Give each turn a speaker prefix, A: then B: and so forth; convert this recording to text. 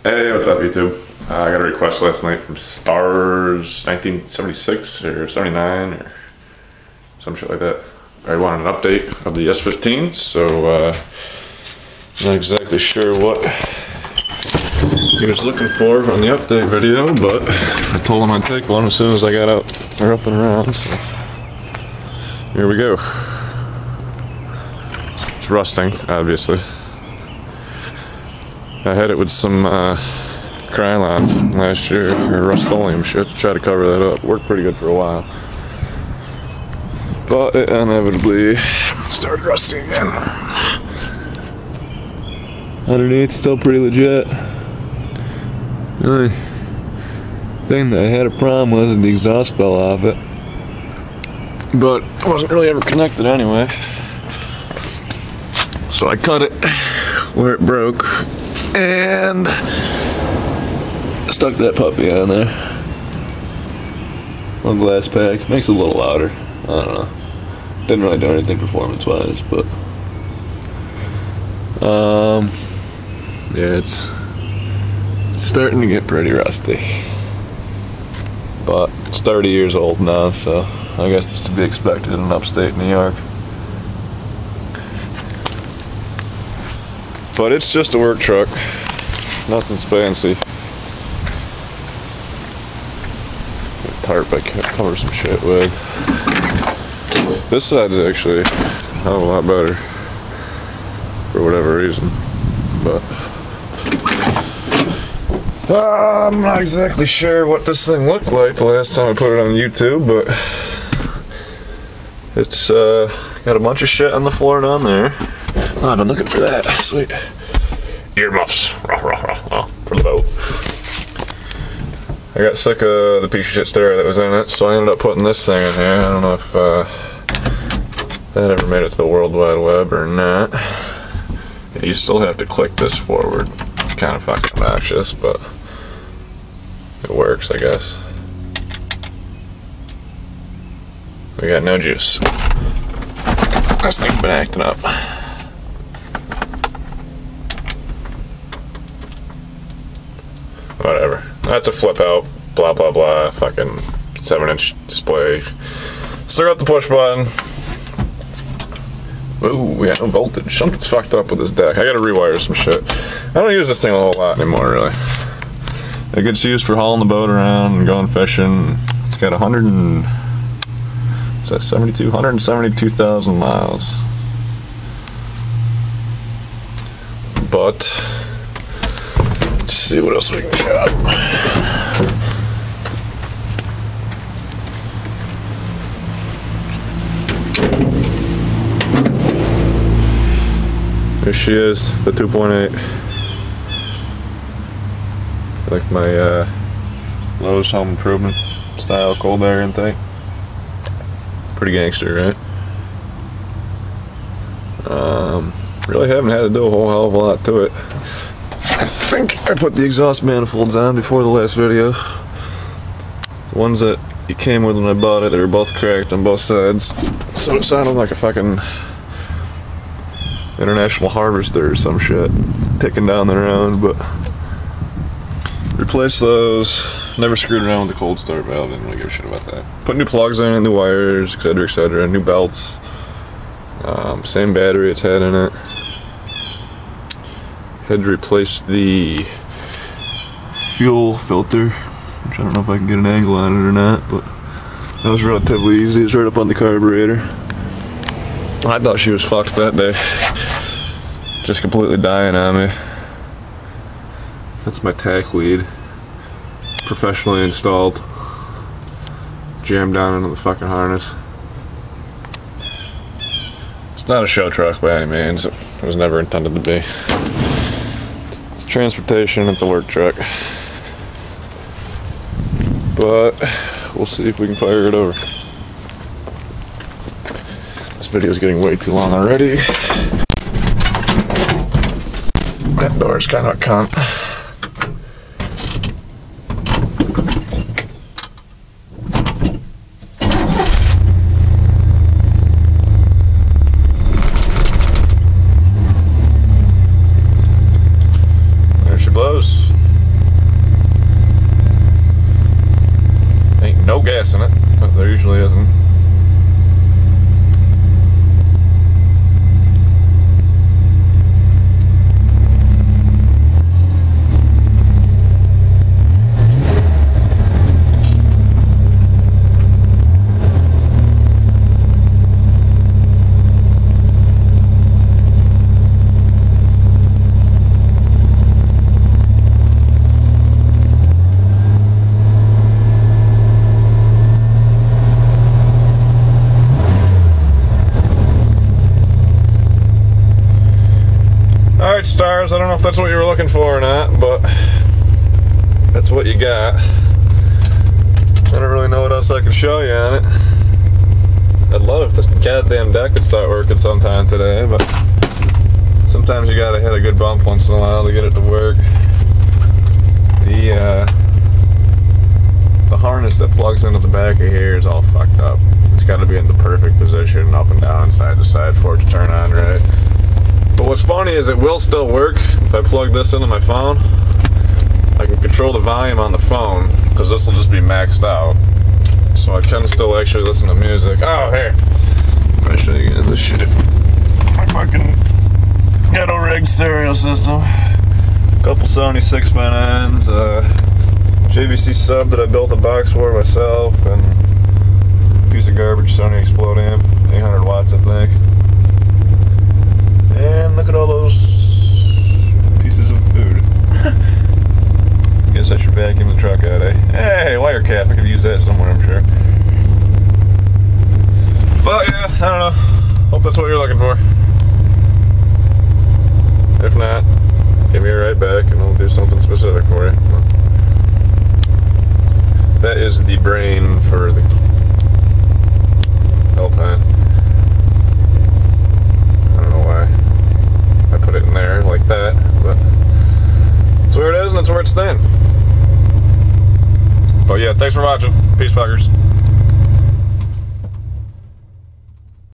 A: Hey, what's up, YouTube? I got a request last night from Stars1976 or 79 or some shit like that. I wanted an update of the S15, so not exactly sure what he was looking for on the update video, but I told him I'd take one as soon as I got out or up and around. So here we go. It's rusting, obviously. I had it with some Krylon last year, or Rust-Oleum shit, to try to cover that up. Worked pretty good for a while. But it inevitably started rusting again. Underneath, still pretty legit. The only thing that I had a problem with is the exhaust fell off it. But it wasn't really ever connected anyway. So I cut it where it broke and stuck that puppy on there. One glass pack, makes it a little louder. I don't know. Didn't really do anything performance-wise, but yeah, it's starting to get pretty rusty. But it's 30 years old now, so I guess it's to be expected in upstate New York. But it's just a work truck. Nothing's fancy. Tarp I can cover some shit with. This side's actually a hell of a lot better for whatever reason. But I'm not exactly sure what this thing looked like the last time I put it on YouTube, but it's got a bunch of shit on the floor down there. Oh, I've been looking for that. Sweet. Earmuffs. Rah, rah, rah. Oh, for the boat. I got sick of the piece of shit stereo that was in it, so I ended up putting this thing in here. I don't know if that ever made it to the World Wide Web or not. Yeah, you still have to click this forward. It's kind of fucking obnoxious, but it works, I guess. We got no juice. This thing's been acting up. Whatever. That's a flip out, blah blah blah, fucking 7-inch display. Still got the push button. Ooh, we got no voltage. Something's fucked up with this deck. I gotta rewire some shit. I don't use this thing a whole lot anymore, really. It gets used for hauling the boat around and going fishing. It's got 172,000 miles. But let's see what else we can get. There she is, the 2.8. Like my Lowe's home improvement style cold air intake. Pretty gangster, right? Really haven't had to do a whole hell of a lot to it. I think I put the exhaust manifolds on before the last video. The ones that you came with when I bought it, they were both cracked on both sides. So it sounded like a fucking international harvester or some shit taking down the round, but replaced those. Never screwed around with the cold start valve, didn't really give a shit about that. Put new plugs in, new wires, etc., new belts. Same battery it's had in it. Had to replace the fuel filter, which I don't know if I can get an angle on it or not, but that was relatively easy. It's right up on the carburetor. I thought she was fucked that day. Just completely dying on me. That's my tack lead. Professionally installed. Jammed down into the fucking harness. It's not a show truck by any means. It was never intended to be. It's transportation, it's a work truck. But we'll see if we can fire it over. This video's getting way too long already. That door's kind of a cunt. There she blows. gas in it, but there usually isn't. Alright, Stars, I don't know if that's what you were looking for or not, but that's what you got. I don't really know what else I can show you on it. I'd love if this goddamn deck could start working sometime today, but sometimes you gotta hit a good bump once in a while to get it to work. The harness that plugs into the back of here is all fucked up. It's gotta be in the perfect position, up and down, side to side, for it to turn on right. But what's funny is it will still work. If I plug this into my phone, I can control the volume on the phone, because this will just be maxed out. So I can still actually listen to music. Oh, here. I'm going to show you guys this shit. My fucking ghetto rig stereo system. Couple Sony 6x9s, JVC sub that I built a box for myself, and a piece of garbage Sony Explode amp, 800 watts I think. And look at all those pieces of food. Guess I should vacuum the truck out, eh? Hey, wire cap. I could use that somewhere, I'm sure. But yeah, I don't know. Hope that's what you're looking for. If not, give me a right back and I'll do something specific for you. That is the brain for the Alpine. I put it in there like that, but that's where it is and that's where it's staying. But yeah, thanks for watching. Peace, fuckers.